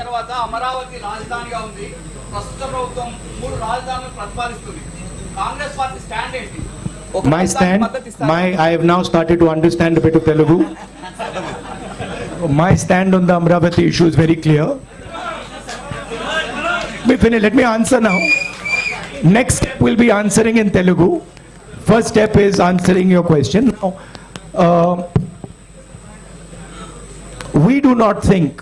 తర్వాత అమరావతి రాజధానిగా ఉంది. ప్రస్తుత ప్రభుత్వం 3 రాజధానులను ప్రతిపాదిస్తుంది. కాంగ్రెస్ పార్టీ స్టాండ్ ఏంటి? I have now started to understand a bit of Telugu. My stand on the Amravati issue is very clear. Let me answer now. Next step will be answering in Telugu. First step is answering your question. We do not think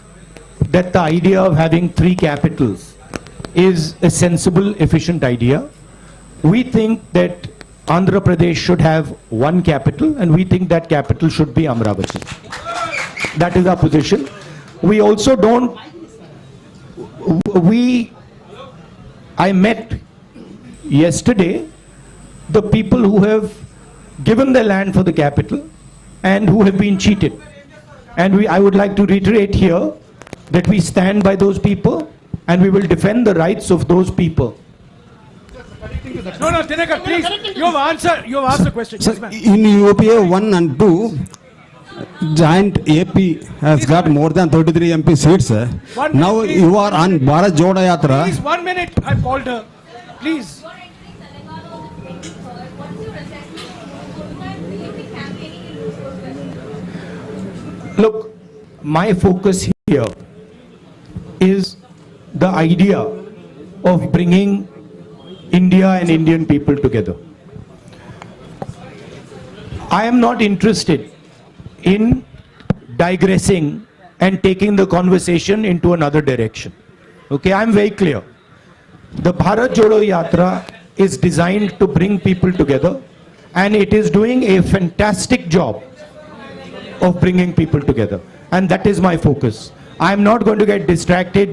that the idea of having 3 capitals is a sensible, efficient idea. We think that Andhra Pradesh should have 1 capital, and we think that capital should be Amravati. That is our position. We also don't, I met yesterday the people who have given their land for the capital and who have been cheated. And I would like to reiterate here that we stand by those people and we will defend the rights of those people. No, Tinekar, please. You have asked the question. Sir, in UPA 1 and 2, joint AP has got more than 33 MP seats. Now minute, you are on Bharat Jodo Yatra. Please, 1 minute. I called her. Please. Look, my focus here is the idea of bringing India and Indian people together. I am not interested in digressing and taking the conversation into another direction. Okay, I am very clear. The Bharat Jodo Yatra is designed to bring people together, and it is doing a fantastic job of bringing people together, and that is my focus. I am not going to get distracted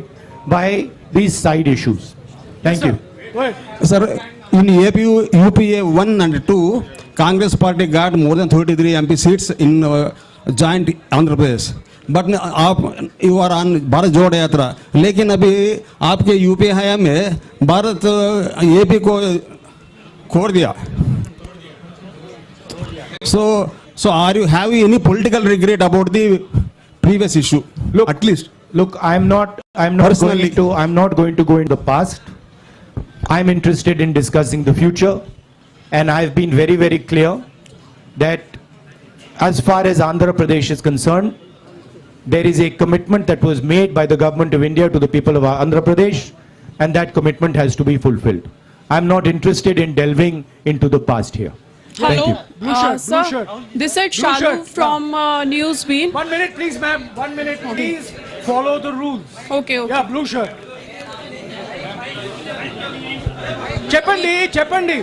by these side issues. Thank you. Go ahead. Sir, in UPA 1 and 2, Congress party got more than 33 MP seats in joint Andhra Pradesh. But you are on Bharat Jodo Yatra. लेकिन अभी आपके UP हया में Bharat AP को खोड़ दिया. So are you having any political regret about the previous issue? Look, at least. Look, I'm not going to go into the past. I'm interested in discussing the future, and I've been very, very clear that as far as Andhra Pradesh is concerned, there is a commitment that was made by the government of India to the people of Andhra Pradesh, and that commitment has to be fulfilled. I'm not interested in delving into the past here. Thank you. Blue shirt, Sir, blue shirt. this is Blue Shalu shirt. from Newsbeat. 1 minute, please, ma'am. 1 minute, please. Follow the rules. Okay. Yeah, blue shirt. Cheppandi.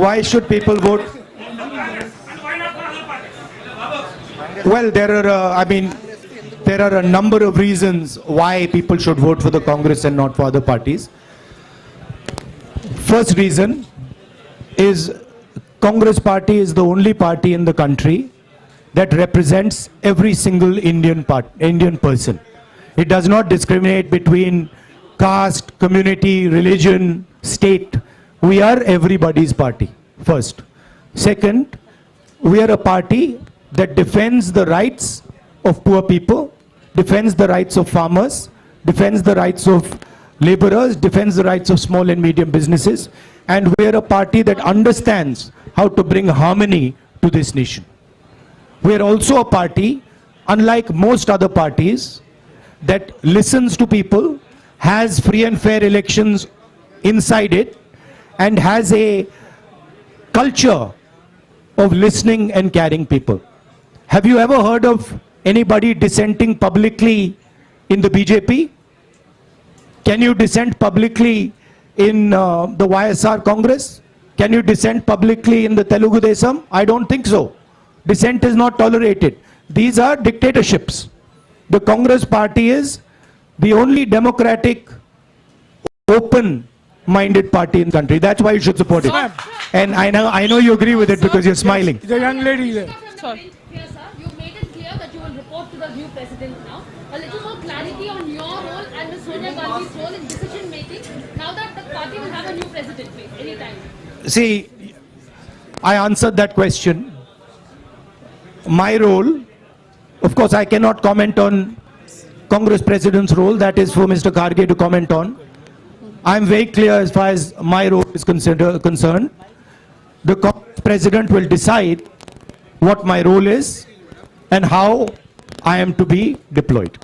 Why should people vote? Well, there are a number of reasons why people should vote for the Congress and not for other parties. First reason is Congress party is the only party in the country that represents every single Indian person. It does not discriminate between caste, community, religion, state. We are everybody's party, first. Second, we are a party that defends the rights of poor people, defends the rights of farmers, defends the rights of laborers, defends the rights of small and medium businesses, and we are a party that understands how to bring harmony to this nation. We are also a party, unlike most other parties, that listens to people, has free and fair elections inside it, and has a culture of listening and caring people. Have you ever heard of anybody dissenting publicly in the BJP? Can you dissent publicly in the YSR Congress? Can you dissent publicly in the Telugu Desam? I don't think so. Dissent is not tolerated. These are dictatorships. The Congress party is the only democratic, open-minded party in the country. That's why you should support it. And I know you agree with it because you're smiling. The young lady there. Sorry. Yes, sir. You made it clear that you will report to the new president now. A little more clarity on your role and Ms. Sonia Gandhi's role in decision making now that the party will have a new president, please, anytime. See, I answered that question. My role, of course, I cannot comment on Congress President's role. That is for Mr. Kharge to comment on. I'm very clear as far as my role is concerned. The Congress President will decide what my role is and how I am to be deployed.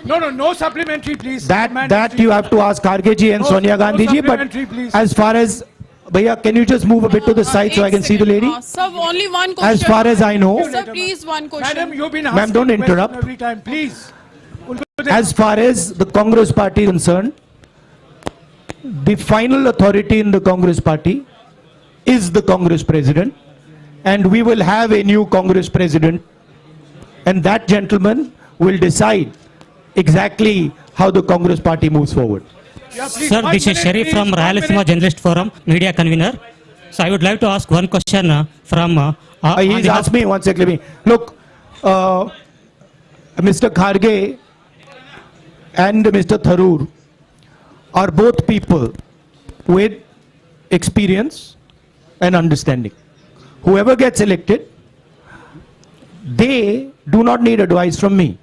No supplementary, please. That you have to ask Kharge ji and No, Sonia no Gandhi ji. But supplementary, please. as far as, Bhaiya, can you just move a bit to the side so I can see the lady? Sir, only one question. As far as I know, Sir, please, one question. Madam, you've been Ma'am, asking don't question interrupt. every time, please. as far as the Congress party is concerned, the final authority in the Congress party is the Congress president, and we will have a new Congress president, and that gentleman will decide exactly how the Congress party moves forward. Yeah, please, Sir, 1 this is minute, Sharif please, from 1 Rayalaseema minute. Journalist Forum, media convener. So I would like to ask one question from... on He's behalf- asked me, one second, let me. Look, Mr. Kharge and Mr. Tharoor are both people with experience and understanding. Whoever gets elected, they do not need advice from me.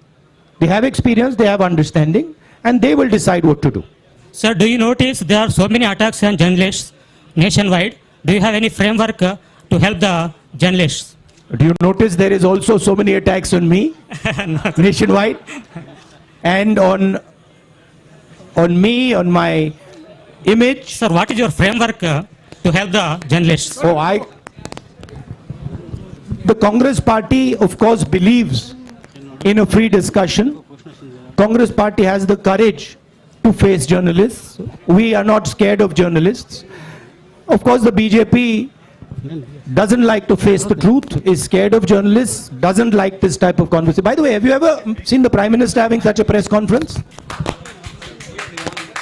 They have experience, they have understanding, and they will decide what to do. Sir, do you notice there are so many attacks on journalists nationwide? Do you have any framework to help the journalists? Do you notice there is also so many attacks on me nationwide and on me, on my image? Sir, what is your framework to help the journalists? The Congress party, of course, believes in a free discussion. Congress party has the courage to face journalists. We are not scared of journalists. Of course, the BJP doesn't like to face the truth, is scared of journalists, doesn't like this type of conversation. By the way, have you ever seen the Prime Minister having such a press conference?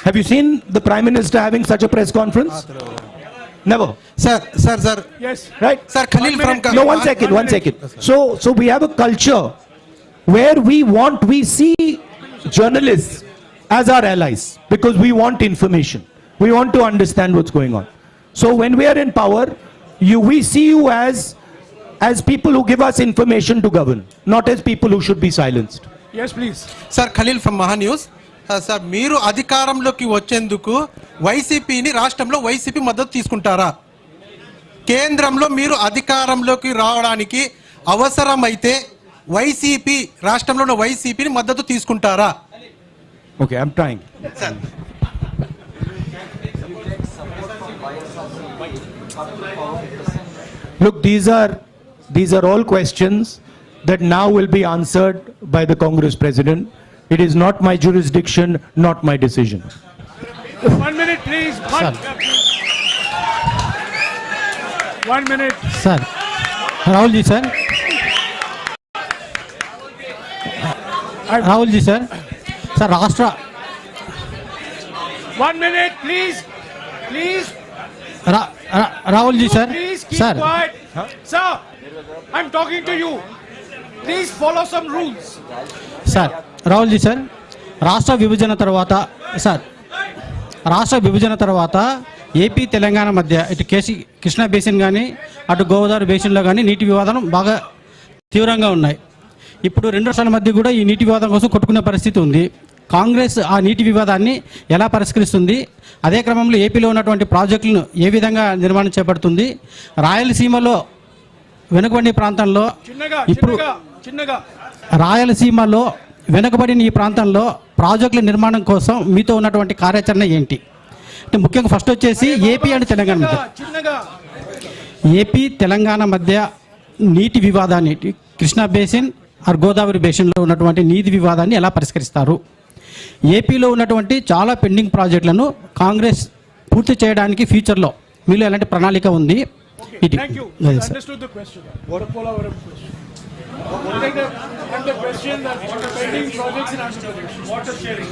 Have you seen the Prime Minister having such a press conference? Never. Sir. Yes. Right? Sir, Khalil from... No, one second. So we have a culture where we see journalists as our allies because we want information. We want to understand what's going on. So when we are in power, we see you as people who give us information to govern, not as people who should be silenced. Yes, please. Sir, Khalil from Maha News. Sir మీరు అధికారంలోకి వచ్చేందుకు వైసీపీని రాష్ట్రంలో YCP మద్దతు తీసుకుంటారా? కేంద్రంలో మీరు అధికారంలోకి రావడానికి అవసరమైతే వైసీపీ రాష్ట్రంలో ఉన్న వైసీపీని మద్దతు తీసుకుంటారా? Okay, I'm trying. Sir. Look, these are all questions that now will be answered by the Congress president. It is not my jurisdiction, not my decision. 1 minute, please. 1 minute. Sir, Rahul ji, sir. Rahul ji, sir. Sir, Rashtra. 1 minute, please. Please. Rahul ji, sir. Please keep Sir. quiet. Sir, I'm talking to you. Please follow some rules. Sir Rahul ji sir రాష్ట్ర విభజన తర్వాత AP Telangana మధ్య ఇటు Krishna basin కానీ అటు గోదావరి బేసిన్లో కానీ నీటి వివాదం బాగా తీవ్రంగా ఉన్నాయి. ఇప్పుడు రెండు రాష్ట్రాల మధ్య కూడా ఈ నీటి వివాదం కోసం కొట్టుకునే పరిస్థితి ఉంది. కాంగ్రెస్ ఆ నీటి వివాదాన్ని ఎలా పరిష్కరిస్తుంది? అదే క్రమంలో ఏపీలో ఉన్నటువంటి ప్రాజెక్టులను ఏ విధంగా నిర్మాణం చేపడుతుంది? రాయలసీమలో వెనుకబడిన ప్రాంతంలో ఇప్పుడు రాయలసీమలో వెనుకబడిన ఈ ప్రాంతంలో ప్రాజెక్టుల నిర్మాణం కోసం మీతో ఉన్నటువంటి కార్యాచరణ ఏంటి? అంటే ముఖ్యంగా ఫస్ట్ వచ్చేసి ఏపీ అండ్ తెలంగాణ మధ్య ఏపీ తెలంగాణ మధ్య నీటి వివాదాన్ని కృష్ణా బేసిన్ ఆర్ గోదావరి బేసిన్లో ఉన్నటువంటి నీటి వివాదాన్ని ఎలా పరిష్కరిస్తారు? ఏపీలో ఉన్నటువంటి చాలా పెండింగ్ ప్రాజెక్టులను కాంగ్రెస్ పూర్తి చేయడానికి ఫ్యూచర్లో మీలో ఎలాంటి ప్రణాళిక ఉంది? ఇది Understood the question. What a Polavaram question. And the question that pending projects in Andhra Pradesh. Water sharing.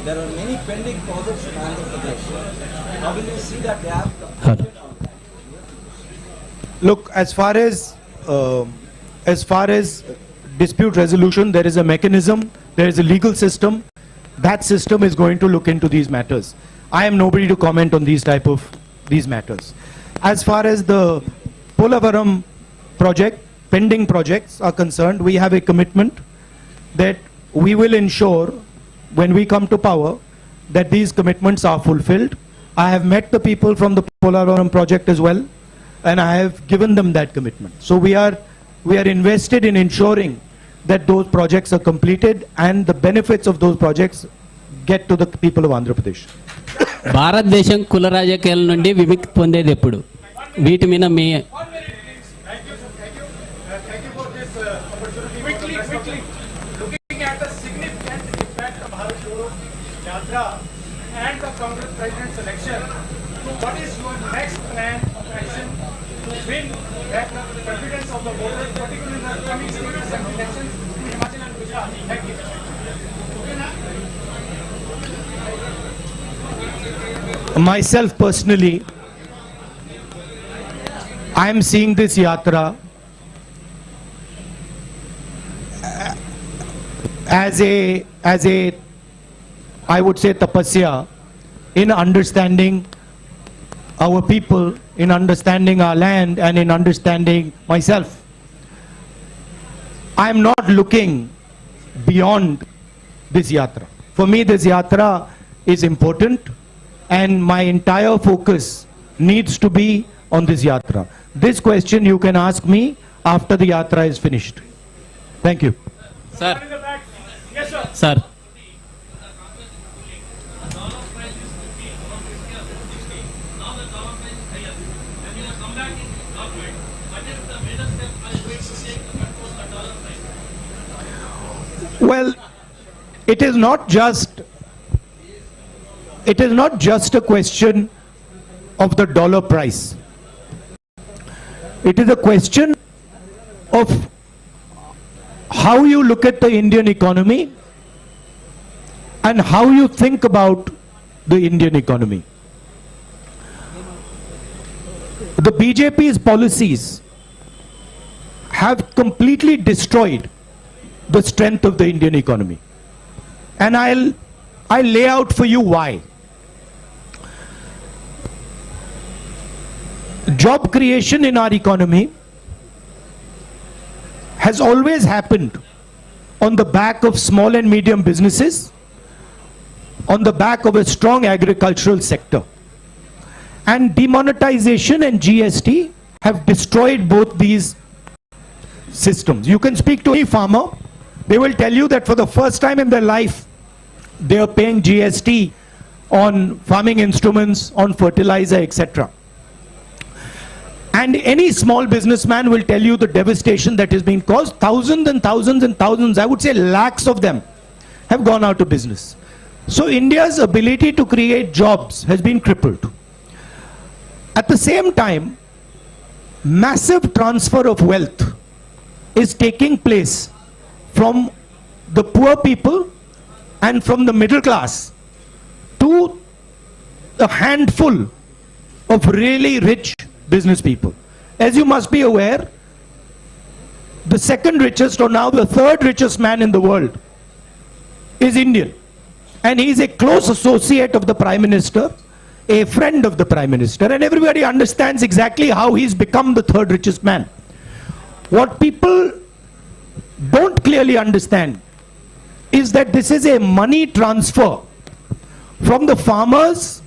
There are many pending projects in Andhra Pradesh. How will you see that they have? Look, as far as dispute resolution, there is a mechanism, there is a legal system. That system is going to look into these matters. I am nobody to comment on these matters. As far as the Polavaram project, pending projects are concerned, we have a commitment that we will ensure when we come to power that these commitments are fulfilled. I have met the people from the Polavaram project as well, and I have given them that commitment. So we are invested in ensuring that those projects are completed and the benefits of those projects get to the people of Andhra Pradesh. భారతదేశం కుల రాజకీయాల నుండి విముక్తి పొందేది ఎప్పుడు? వీటి మీద మీ Quickly, looking at the significant impact of Bharat Jodo Yatra and the Congress president's election, what is your next plan of action to win back the confidence of the voters, particularly in the coming state assembly elections in Himachal and Gujarat? Thank you. Myself personally, I am seeing this yatra as a I would say tapasya in understanding our people, in understanding our land, and in understanding myself. I am not looking beyond this yatra. For me, this yatra is important, and my entire focus needs to be on this yatra. This question you can ask me after the yatra is finished. Thank you. Sir Yes, sir. Sir Well, it is not just a question of the dollar price. It is a question of how you look at the Indian economy and how you think about the Indian economy. The BJP's policies have completely destroyed the strength of the Indian economy. And I'll lay out for you why. Job creation in our economy has always happened on the back of small and medium businesses, on the back of a strong agricultural sector. And demonetization and GST have destroyed both these systems. You can speak to any farmer, they will tell you that for the first time in their life, they are paying GST on farming instruments, on fertilizer, etc. And any small businessman will tell you the devastation that has been caused. Thousands and thousands and thousands, I would say lakhs of them, have gone out of business. So India's ability to create jobs has been crippled. At the same time, massive transfer of wealth is taking place from the poor people and from the middle class to a handful of really rich business people. As you must be aware, the second richest, or now the third richest man in the world is Indian. And he is a close associate of the Prime Minister, a friend of the Prime Minister, and everybody understands exactly how he's become the third richest man. What people don't clearly understand is that this is a money transfer from the farmers,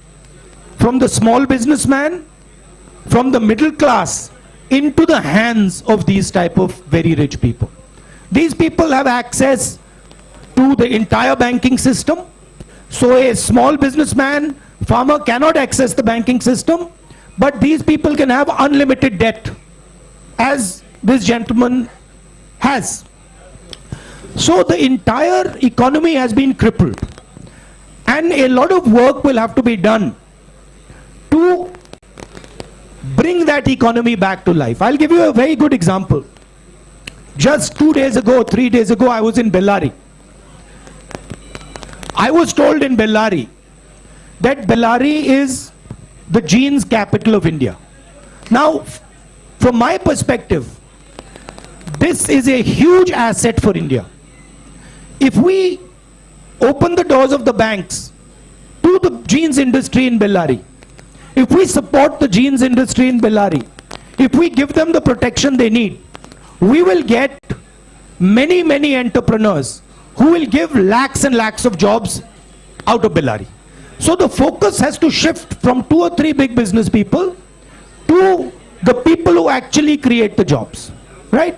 from the small businessman, from the middle class into the hands of these type of very rich people. These people have access to the entire banking system. So a small businessman, farmer cannot access the banking system, but these people can have unlimited debt, as this gentleman has. So the entire economy has been crippled, and a lot of work will have to be done to bring that economy back to life. I'll give you a very good example. Just 2 days ago, 3 days ago, I was in Bellary. I was told in Bellary that Bellary is the jeans capital of India. Now, from my perspective, this is a huge asset for India. If we open the doors of the banks to the jeans industry in Bellary, if we support the jeans industry in Bellary, if we give them the protection they need, we will get many, many entrepreneurs who will give lakhs and lakhs of jobs out of Bellary. So the focus has to shift from 2 or 3 big business people to the people who actually create the jobs, right?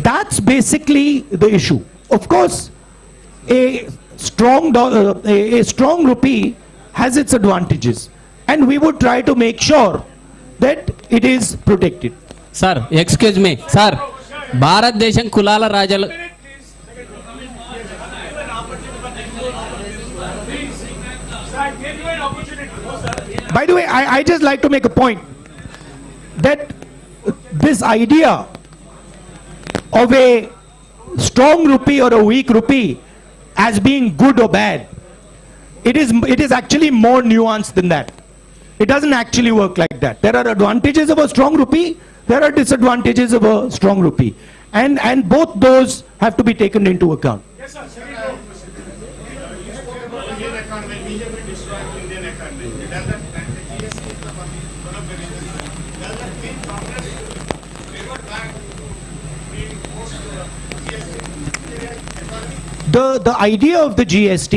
That's basically the issue. Of course, a strong rupee has its advantages, and we would try to make sure that it is protected. Sir excuse me sir భారతదేశం కులాల రాజాలు By the way, I just like to make a point that this idea of a strong rupee or a weak rupee as being good or bad, it is actually more nuanced than that. It doesn't actually work like that. There are advantages of a strong rupee, there are disadvantages of a strong rupee, and both those have to be taken into account. The idea of the GST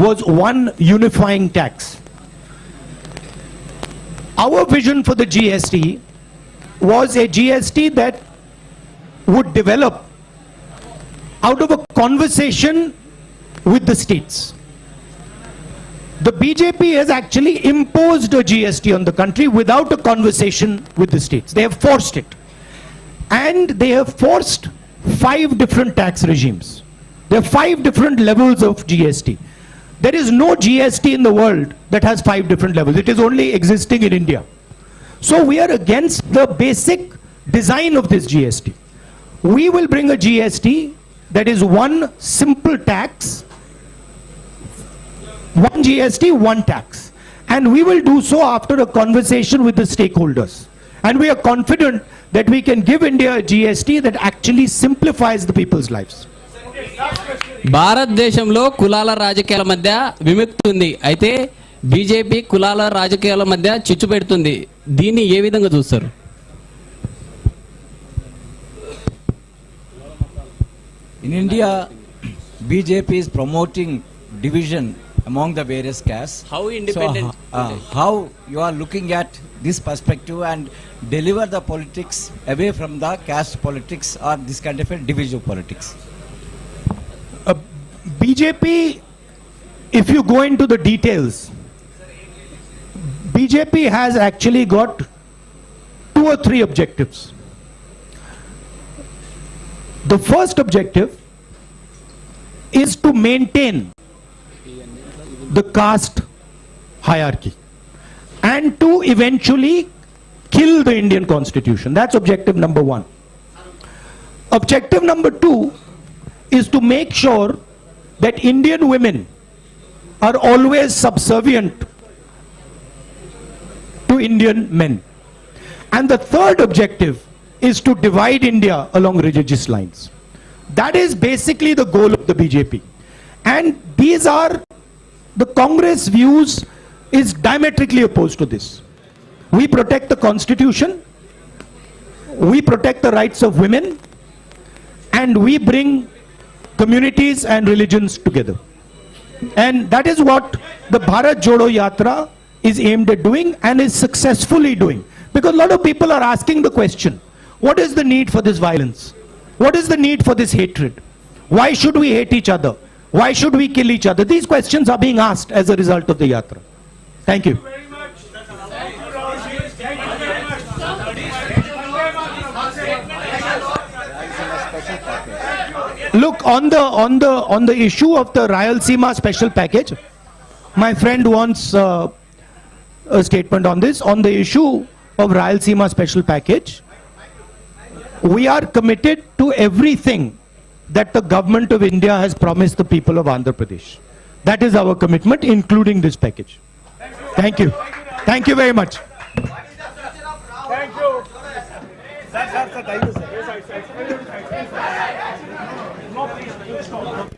was one unifying tax. Our vision for the GST was a GST that would develop out of a conversation with the states. The BJP has actually imposed a GST on the country without a conversation with the states. They have forced it. And they have forced 5 different tax regimes. There are 5 different levels of GST. There is no GST in the world that has 5 different levels. It is only existing in India. So we are against the basic design of this GST. We will bring a GST that is one simple tax, one GST, one tax. And we will do so after a conversation with the stakeholders. And we are confident that we can give India a GST that actually simplifies the people's lives. భారతదేశంలో కులాల రాజకీయాల మధ్య విముక్తి ఉంది. అయితే BJP కులాల రాజకీయాల మధ్య చిచ్చు పెడుతుంది. దీన్ని ఏ విధంగా చూస్తారు? In India, BJP is promoting division among the various castes. How independent? So, how you are looking at this perspective and deliver the politics away from the caste politics or this kind of a divisive politics? BJP, if you go into the details, BJP has actually got 2 or 3 objectives. The first objective is to maintain the caste hierarchy and to eventually kill the Indian constitution. That's objective number 1. Objective number 2 is to make sure that Indian women are always subservient to Indian men. And the third objective is to divide India along religious lines. That is basically the goal of the BJP. And these are the Congress views is diametrically opposed to this. We protect the constitution, we protect the rights of women, and we bring communities and religions together. And that is what the Bharat Jodo Yatra is aimed at doing and is successfully doing. Because a lot of people are asking the question, what is the need for this violence? What is the need for this hatred? Why should we hate each other? Why should we kill each other? These questions are being asked as a result of the Yatra. Thank you. Look, on the issue of the Rayalaseema special package, my friend wants a statement on this. On the issue of Rayalaseema special package, we are committed to everything that the government of India has promised the people of Andhra Pradesh. That is our commitment, including this package. Thank you. Thank you very much. Thank you. stop.